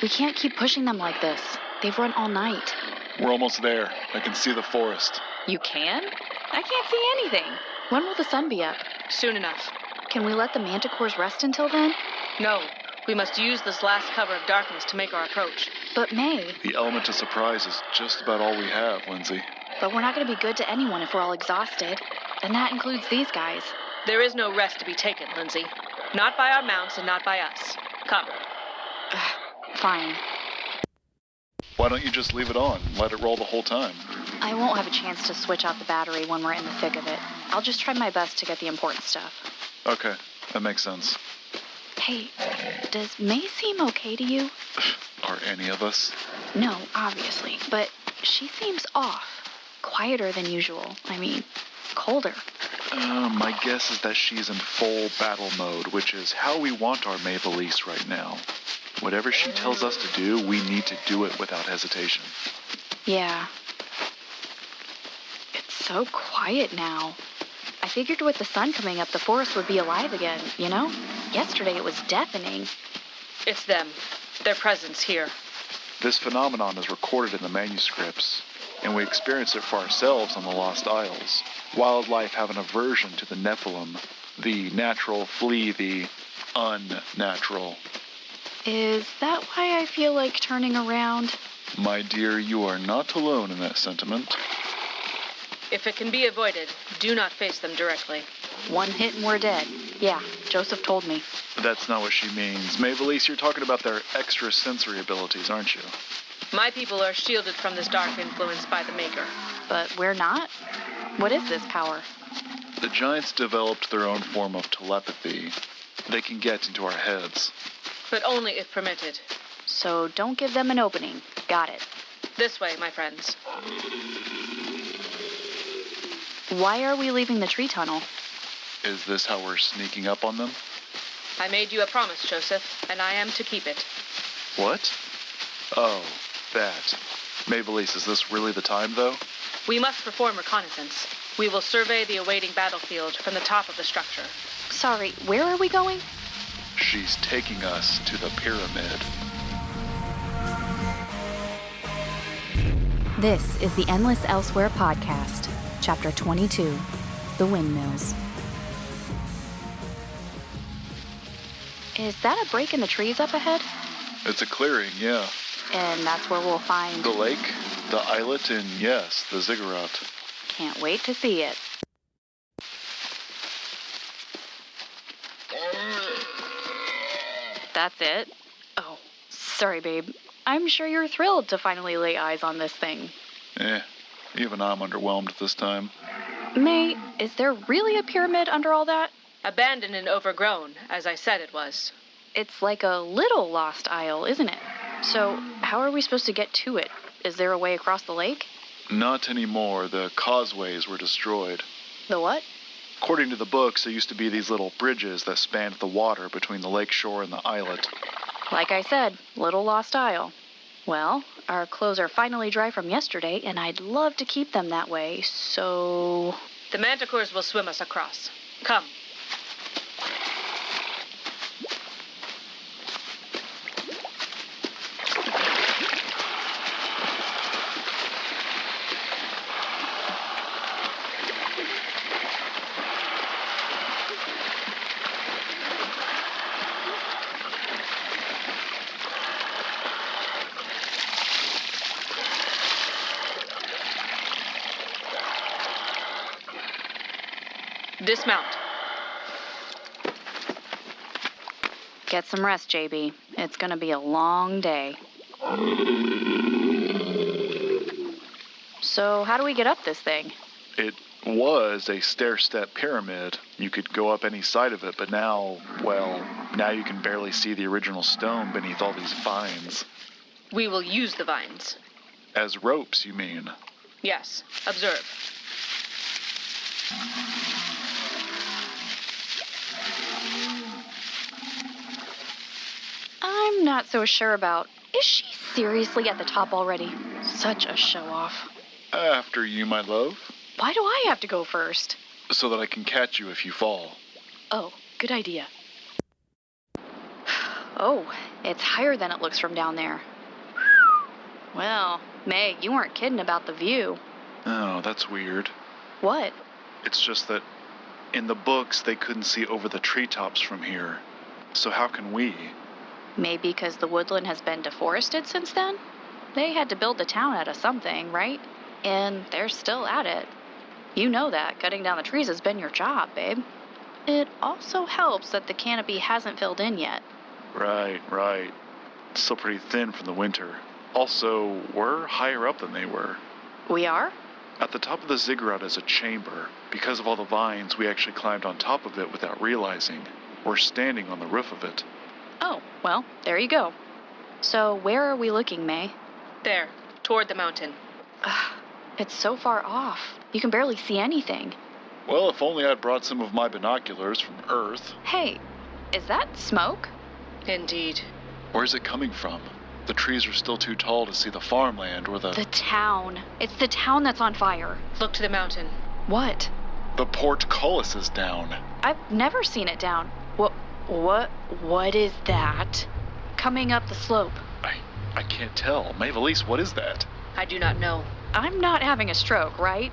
We can't keep pushing them like this. They've run all night. We're almost there. I can see the forest. You can? I can't see anything. When will the sun be up? Soon enough. Can we let the manticores rest until then? No. We must use this last cover of darkness to make our approach. But May... The element of surprise is just about all we have, Lindsay. But we're not going to be good to anyone if we're all exhausted. And that includes these guys. There is no rest to be taken, Lindsay. Not by our mounts and not by us. Come. Fine. Why don't you just leave it on? Let it roll the whole time. I won't have a chance to switch out the battery when we're in the thick of it. I'll just try my best to get the important stuff. Okay, that makes sense. Hey, does May seem okay to you? Are any of us? No, obviously, but she seems off. Quieter than usual. I mean, colder. My guess is that she's in full battle mode, which is how we want our Maevalesse right now. Whatever she tells us to do, we need to do it without hesitation. Yeah. It's so quiet now. I figured with the sun coming up, the forest would be alive again, you know? Yesterday it was deafening. It's them. Their presence here. This phenomenon is recorded in the manuscripts, and we experience it for ourselves on the Lost Isles. Wildlife have an aversion to the Nephilim. The natural flee the unnatural. Is that why I feel like turning around? My dear, you are not alone in that sentiment. If it can be avoided, do not face them directly. One hit and we're dead. Yeah, Joseph told me. But that's not what she means. Maevalesse, you're talking about their extrasensory abilities, aren't you? My people are shielded from this dark influence by the Maker. But we're not? What is this power? The giants developed their own form of telepathy. They can get into our heads. But only if permitted. So don't give them an opening. Got it. This way, my friends. Why are we leaving the tree tunnel? Is this how we're sneaking up on them? I made you a promise, Joseph, and I am to keep it. What? Oh, that. Maevalesse, is this really the time, though? We must perform reconnaissance. We will survey the awaiting battlefield from the top of the structure. Sorry, where are we going? She's taking us to the pyramid. This is the Endless Elsewhere podcast, Chapter 22, The Windmills. Is that a break in the trees up ahead? It's a clearing, yeah. And that's where we'll find... The lake, the islet, and yes, the ziggurat. Can't wait to see it. That's it? Oh, sorry, babe. I'm sure you're thrilled to finally lay eyes on this thing. Even I'm underwhelmed this time. May, is there really a pyramid under all that? Abandoned and overgrown, as I said it was. It's like a little lost isle, isn't it? So, how are we supposed to get to it? Is there a way across the lake? Not anymore. The causeways were destroyed. The what? According to the books, there used to be these little bridges that spanned the water between the lake shore and the islet. Like I said, little lost isle. Well, our clothes are finally dry from yesterday, and I'd love to keep them that way, so... The manticores will swim us across. Come. Dismount. Get some rest, JB. It's gonna be a long day. So, how do we get up this thing? It was a stair-step pyramid. You could go up any side of it, but now you can barely see the original stone beneath all these vines. We will use the vines. As ropes, you mean? Yes. Observe. I'm not so sure about... Is she seriously at the top already? Such a show-off. After you, my love. Why do I have to go first? So that I can catch you if you fall. Oh, good idea. Oh, it's higher than it looks from down there. Well, May, you weren't kidding about the view. Oh, that's weird. What? It's just that in the books they couldn't see over the treetops from here. So how can we? Maybe because the woodland has been deforested since then? They had to build the town out of something, right? And they're still at it. You know that. Cutting down the trees has been your job, babe. It also helps that the canopy hasn't filled in yet. Right. It's still pretty thin from the winter. Also, we're higher up than they were. We are? At the top of the ziggurat is a chamber. Because of all the vines, we actually climbed on top of it without realizing. We're standing on the roof of it. Oh, well, there you go. So where are we looking, May? There, toward the mountain. It's so far off. You can barely see anything. Well, if only I'd brought some of my binoculars from Earth. Hey, is that smoke? Indeed. Where's it coming from? The trees are still too tall to see the farmland or the town. It's the town that's on fire. Look to the mountain. What? The portcullis is down. I've never seen it down. What is that? Coming up the slope. I can't tell. Maevalesse, what is that? I do not know. I'm not having a stroke, right?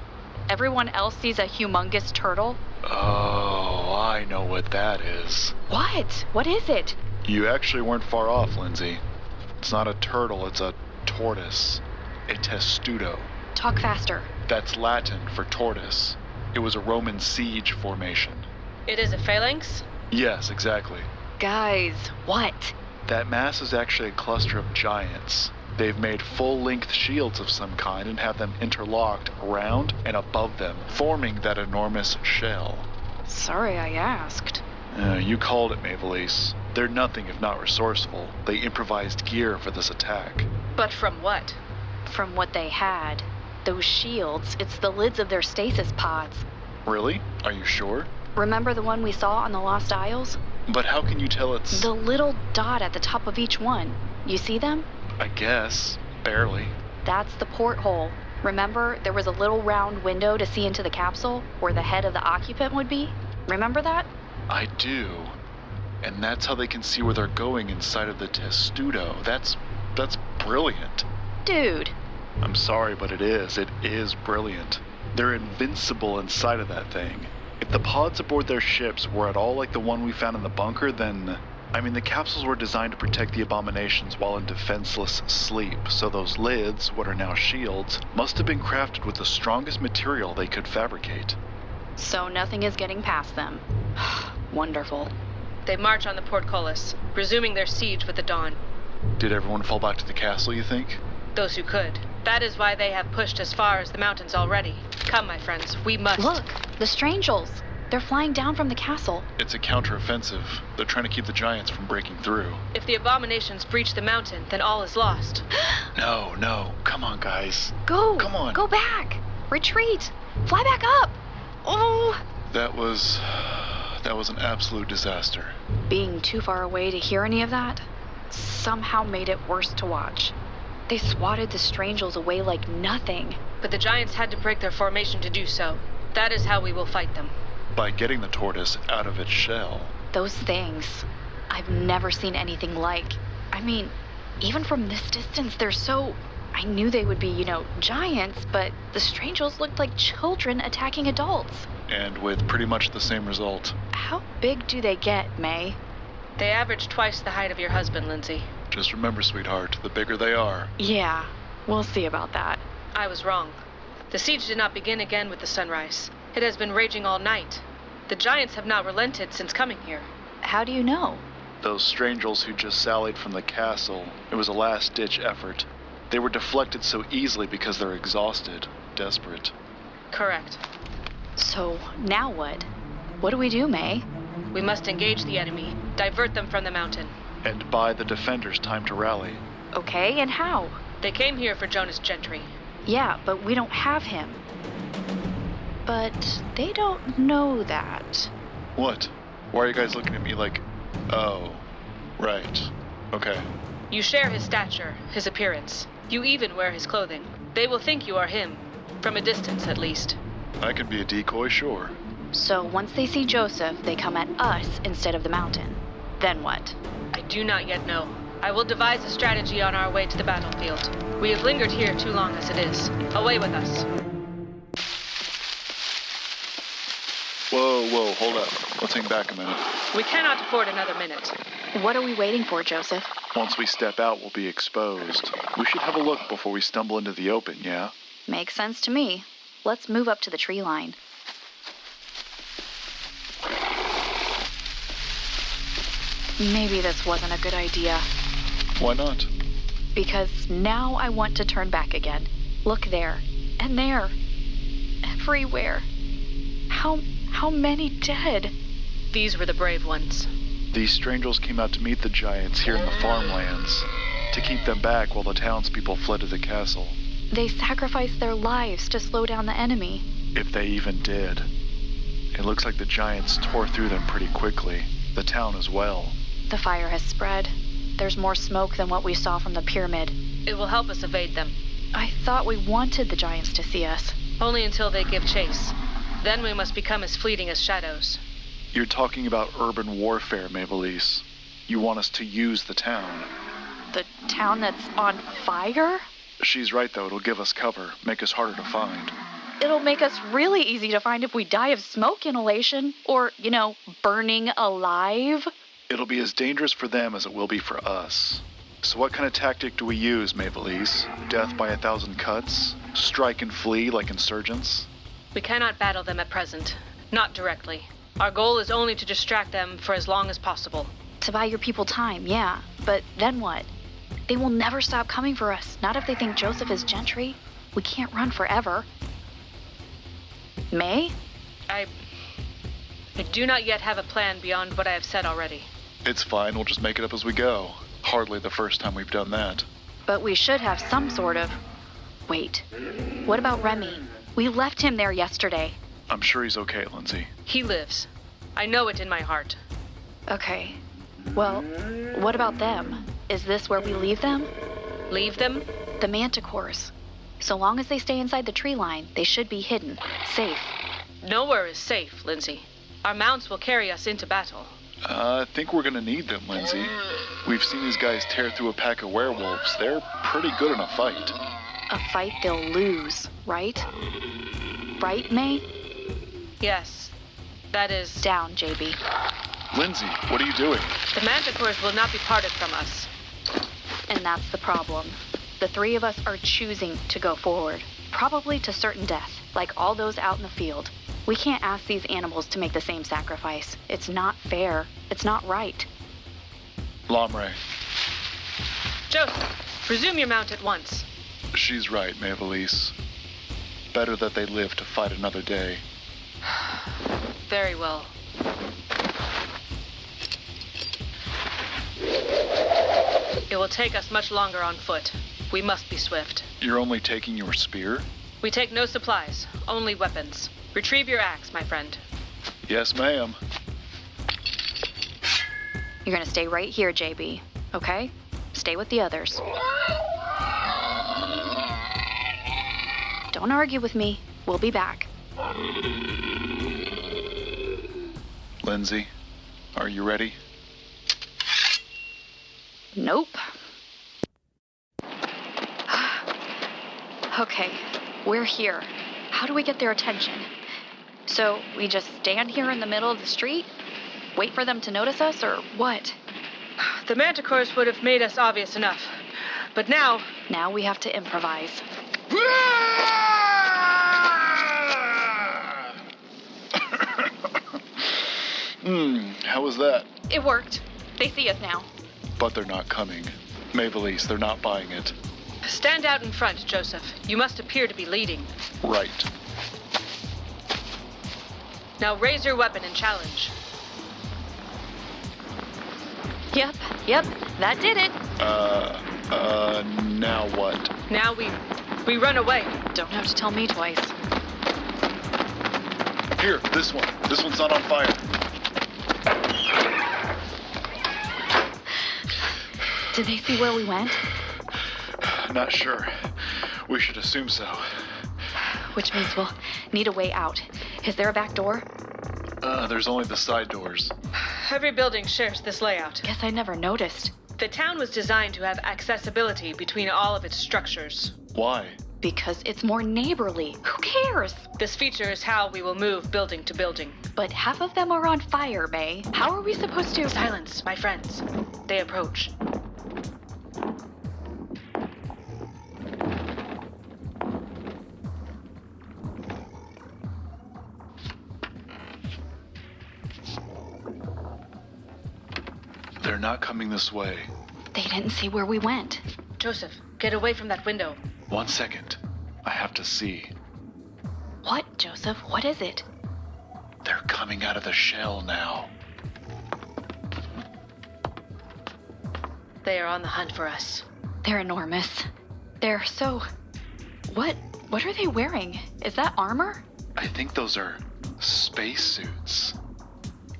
Everyone else sees a humongous turtle. Oh, I know what that is. What? What is it? You actually weren't far off, Lindsay. It's not a turtle, it's a tortoise. A testudo. Talk faster. That's Latin for tortoise. It was a Roman siege formation. It is a phalanx? Yes, exactly. Guys, what? That mass is actually a cluster of giants. They've made full-length shields of some kind and have them interlocked around and above them, forming that enormous shell. Sorry I asked. You called it, Maevalesse. They're nothing if not resourceful. They improvised gear for this attack. But from what? From what they had. Those shields, it's the lids of their stasis pods. Really? Are you sure? Remember the one we saw on the Lost Isles? But how can you tell it's... The little dot at the top of each one. You see them? I guess. Barely. That's the porthole. Remember, there was a little round window to see into the capsule where the head of the occupant would be? Remember that? I do. And that's how they can see where they're going inside of the testudo. That's brilliant. Dude. I'm sorry, but it is. It is brilliant. They're invincible inside of that thing. If the pods aboard their ships were at all like the one we found in the bunker, then... the capsules were designed to protect the abominations while in defenseless sleep, so those lids, what are now shields, must have been crafted with the strongest material they could fabricate. So nothing is getting past them. Wonderful. They march on the portcullis, resuming their siege with the dawn. Did everyone fall back to the castle, you think? Those who could. That is why they have pushed as far as the mountains already. Come, my friends, we must... Look, the Strangels. They're flying down from the castle. It's a counteroffensive. They're trying to keep the giants from breaking through. If the abominations breach the mountain, then all is lost. No. Come on, guys. Go. Come on. Go back. Retreat. Fly back up. Oh. That was an absolute disaster. Being too far away to hear any of that somehow made it worse to watch. They swatted the Strangels away like nothing. But the giants had to break their formation to do so. That is how we will fight them. By getting the tortoise out of its shell. Those things, I've never seen anything like. Even from this distance, they're so... I knew they would be, giants, but the Strangels looked like children attacking adults. And with pretty much the same result. How big do they get, May? They average twice the height of your husband, Lindsay. Just remember, sweetheart, the bigger they are. Yeah, we'll see about that. I was wrong. The siege did not begin again with the sunrise. It has been raging all night. The giants have not relented since coming here. How do you know? Those Strangels who just sallied from the castle, it was a last-ditch effort. They were deflected so easily because they're exhausted, desperate. Correct. So, now what? What do we do, May? We must engage the enemy, divert them from the mountain. And buy the defenders time to rally. Okay, and how? They came here for Jonas Gentry. Yeah, but we don't have him. But they don't know that. What? Why are you guys looking at me like, oh, right, okay. You share his stature, his appearance. You even wear his clothing. They will think you are him, from a distance at least. I can be a decoy, sure. So once they see Joseph, they come at us instead of the mountain. Then what? I do not yet know. I will devise a strategy on our way to the battlefield. We have lingered here too long as it is. Away with us. Whoa, hold up. Let's hang back a minute. We cannot afford another minute. What are we waiting for, Joseph? Once we step out, we'll be exposed. We should have a look before we stumble into the open, yeah? Makes sense to me. Let's move up to the tree line. Maybe this wasn't a good idea. Why not? Because now I want to turn back again. Look there. And there. Everywhere. How many dead? These were the brave ones. These strangers came out to meet the giants here in the farmlands, to keep them back while the townspeople fled to the castle. They sacrificed their lives to slow down the enemy. If they even did. It looks like the giants tore through them pretty quickly. The town as well. The fire has spread. There's more smoke than what we saw from the pyramid. It will help us evade them. I thought we wanted the giants to see us. Only until they give chase. Then we must become as fleeting as shadows. You're talking about urban warfare, Maevalesse. You want us to use the town. The town that's on fire? She's right, though. It'll give us cover, make us harder to find. It'll make us really easy to find if we die of smoke inhalation or, burning alive. It'll be as dangerous for them as it will be for us. So what kind of tactic do we use, Maevalesse? Death by 1,000 cuts? Strike and flee like insurgents? We cannot battle them at present. Not directly. Our goal is only to distract them for as long as possible. To buy your people time, yeah. But then what? They will never stop coming for us. Not if they think Joseph is gentry. We can't run forever. May? I do not yet have a plan beyond what I have said already. It's fine. We'll just make it up as we go. Hardly the first time we've done that. But we should have some sort of... Wait. What about Remy? We left him there yesterday. I'm sure he's okay, Lindsay. He lives. I know it in my heart. Okay. Well, what about them? Is this where we leave them? Leave them? The manticores. So long as they stay inside the tree line, they should be hidden, safe. Nowhere is safe, Lindsay. Our mounts will carry us into battle. I think we're gonna need them, Lindsay. We've seen these guys tear through a pack of werewolves. They're pretty good in a fight. A fight they'll lose, right? Right, May? Yes. That is... Down, JB. Lindsay, what are you doing? The manticores will not be parted from us. And that's the problem. The three of us are choosing to go forward, probably to certain death, like all those out in the field. We can't ask these animals to make the same sacrifice. It's not fair. It's not right. Lamre. Joseph, resume your mount at once. She's right, Maevalesse. Better that they live to fight another day. Very well. It will take us much longer on foot. We must be swift. You're only taking your spear? We take no supplies, only weapons. Retrieve your axe, my friend. Yes, ma'am. You're gonna stay right here, JB, okay? Stay with the others. Don't argue with me. We'll be back. Lindsay, are you ready? Nope. Okay, we're here. How do we get their attention? So we just stand here in the middle of the street? Wait for them to notice us, or what? The manticores would have made us obvious enough. But now... Now we have to improvise. How was that? It worked. They see us now. But they're not coming. Maevalesse, they're not buying it. Stand out in front, Joseph. You must appear to be leading. Right. Now raise your weapon and challenge. Yep, that did it. Now what? Now we run away. Don't have to tell me twice. Here, this one. This one's not on fire. Did they see where we went? Not sure. We should assume so. Which means we'll need a way out. Is there a back door? There's only the side doors. Every building shares this layout. Guess I never noticed. The town was designed to have accessibility between all of its structures. Why? Because it's more neighborly. Who cares? This feature is how we will move building to building. But half of them are on fire, May. How are we supposed to— Silence, my friends. They approach. They're not coming this way. They didn't see where we went. Joseph, get away from that window. 1 second. I have to see. What, Joseph? What is it? They're coming out of the shell now. They are on the hunt for us. They're enormous. They're so— What are they wearing? Is that armor? I think those are spacesuits.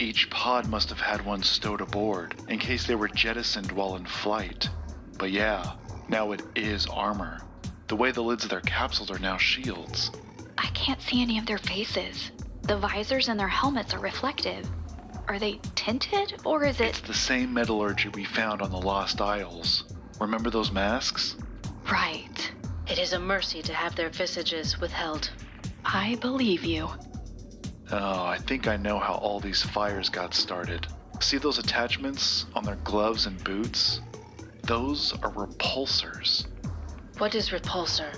Each pod must have had one stowed aboard, in case they were jettisoned while in flight. But yeah, now it is armor. The way the lids of their capsules are now shields. I can't see any of their faces. The visors in their helmets are reflective. Are they tinted, or is it— It's the same metallurgy we found on the Lost Isles. Remember those masks? Right. It is a mercy to have their visages withheld. I believe you. Oh, I think I know how all these fires got started. See those attachments on their gloves and boots? Those are repulsors. What is repulsor?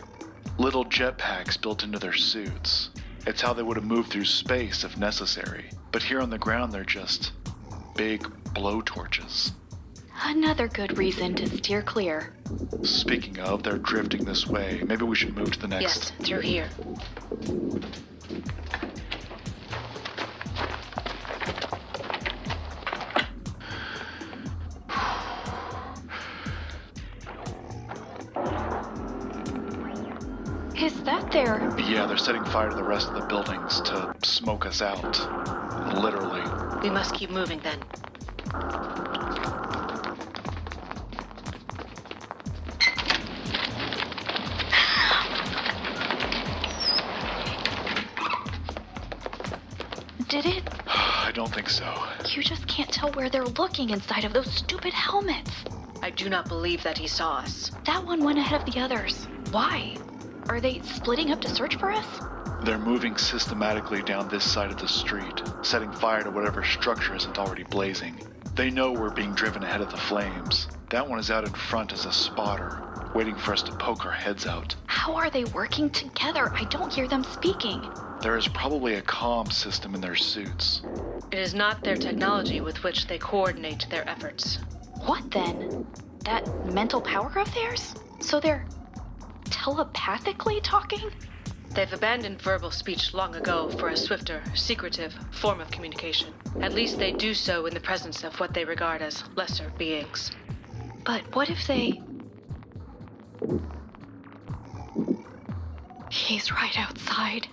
Little jetpacks built into their suits. It's how they would have moved through space if necessary. But here on the ground, they're just big blowtorches. Another good reason to steer clear. Speaking of, they're drifting this way. Maybe we should move to the next. Yes, through here. Is that their— Yeah, they're setting fire to the rest of the buildings to smoke us out. Literally. We must keep moving then. Did it? I don't think so. You just can't tell where they're looking inside of those stupid helmets. I do not believe that he saw us. That one went ahead of the others. Why? Are they splitting up to search for us? They're moving systematically down this side of the street, setting fire to whatever structure isn't already blazing. They know we're being driven ahead of the flames. That one is out in front as a spotter, waiting for us to poke our heads out. How are they working together? I don't hear them speaking. There is probably a comm system in their suits. It is not their technology with which they coordinate their efforts. What then? That mental power of theirs? So they're telepathically talking? They've abandoned verbal speech long ago for a swifter, secretive form of communication. At least they do so in the presence of what they regard as lesser beings. But what if they— He's right outside.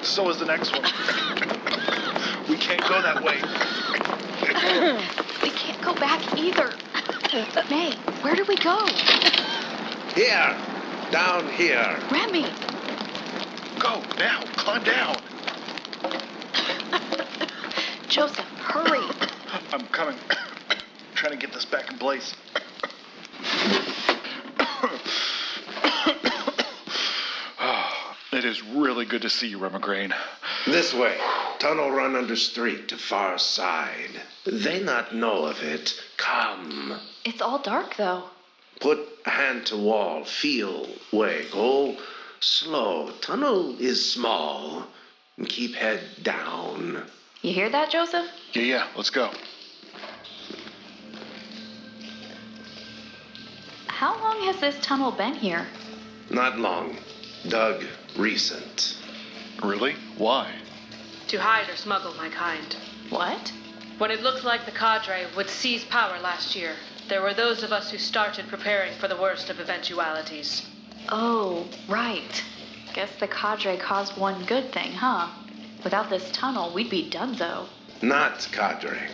So is the next one. We can't go that way. We can't go back either. May, where do we go? Here. Down here. Remy. Go, now. Climb down. Joseph, hurry. I'm coming. Trying to get this back in place. It is really good to see you, Rhemigrayne. This way. Tunnel run under street to far side. They not know of it. Come. It's all dark, though. Put a hand to wall. Feel way. Go slow. Tunnel is small. Keep head down. You hear that, Joseph? Yeah, let's go. How long has this tunnel been here? Not long. Dug recent. Really? Why? To hide or smuggle my kind. What? When it looked like the cadre would seize power last year, there were those of us who started preparing for the worst of eventualities. Oh, right. Guess the cadre caused one good thing, huh? Without this tunnel, we'd be donezo. Not, Cadre.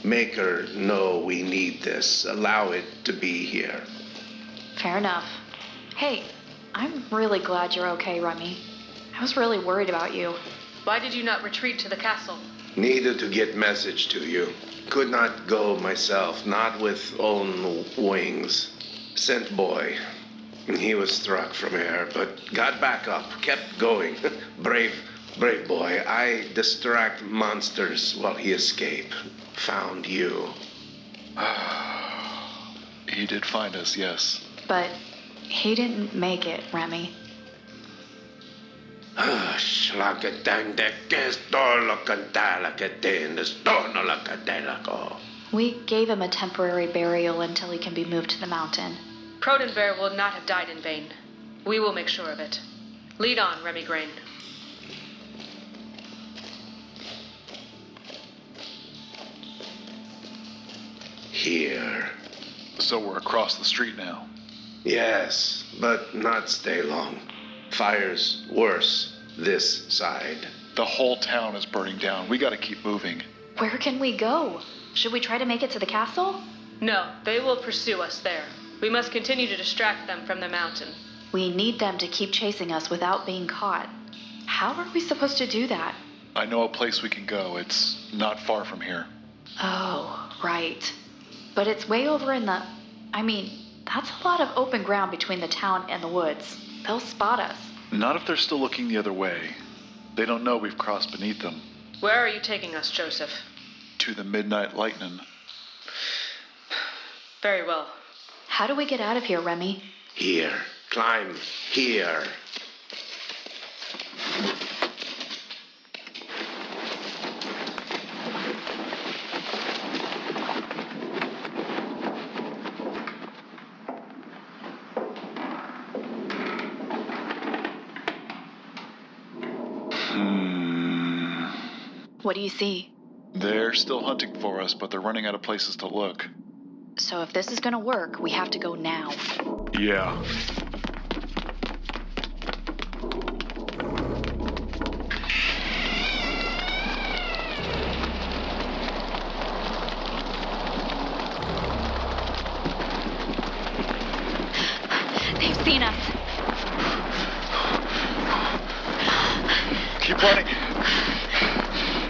Make her know we need this. Allow it to be here. Fair enough. Hey, I'm really glad you're okay, Remy. I was really worried about you. Why did you not retreat to the castle? Needed to get message to you. Could not go myself, not with own wings. Sent boy. He was struck from air, but got back up, kept going. Brave boy. I distract monsters while he escape. Found you. He did find us, yes. But he didn't make it, Remy. We gave him a temporary burial until he can be moved to the mountain. Prodenbear will not have died in vain. We will make sure of it. Lead on, Rhemigrayne. Here. So we're across the street now. Yes, but not stay long. Fire's worse this side. The whole town is burning down. We gotta keep moving. Where can we go? Should we try to make it to the castle? No, they will pursue us there. We must continue to distract them from the mountain. We need them to keep chasing us without being caught. How are we supposed to do that? I know a place we can go. It's not far from here. Oh, right. But it's way over in the... that's a lot of open ground between the town and the woods. They'll spot us. Not if they're still looking the other way. They don't know we've crossed beneath them. Where are you taking us, Joseph? To the Midnight Lightning. Very well. How do we get out of here, Remy? Here. Climb here. What do you see? They're still hunting for us, but they're running out of places to look. So if this is gonna work, we have to go now. Yeah. They've seen us. Keep running.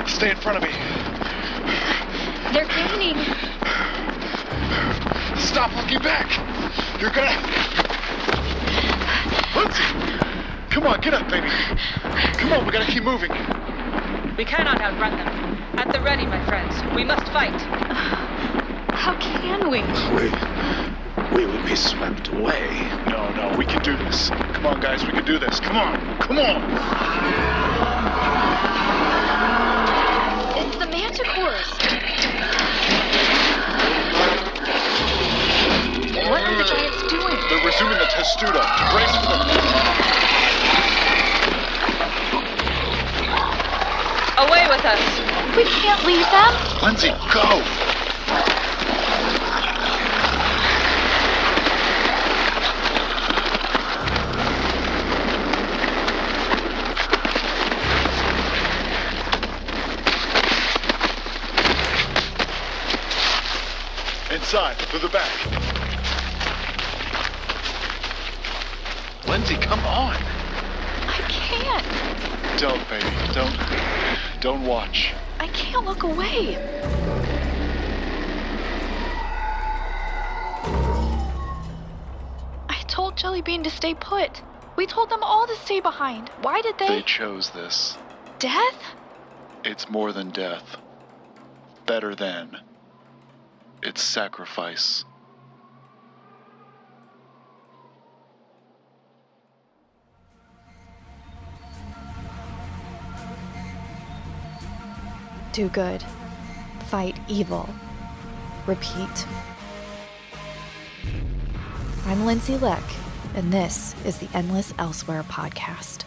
Stay in front of me. They're gaining. Stop looking back. You're gonna... Lindsay! Come on, get up, baby. Come on, we gotta keep moving. We cannot outrun them. At the ready, my friends. We must fight. How can we? We would be swept away. No, we can do this. Come on, guys, we can do this. Come on. It's the manticores. What are the giants doing? They're resuming the testudo. Brace for them. Away with us. We can't leave them. Lindsay, go. Inside, through the back. Lindsay, come on. I can't. Don't, baby. Don't watch. I can't look away. I told Jellybean to stay put. We told them all to stay behind. Why did they... They chose this. Death? It's more than death. Better than. It's sacrifice. Do good. Fight evil. Repeat. I'm Lindsay Leck, and this is the Endless Elsewhere podcast.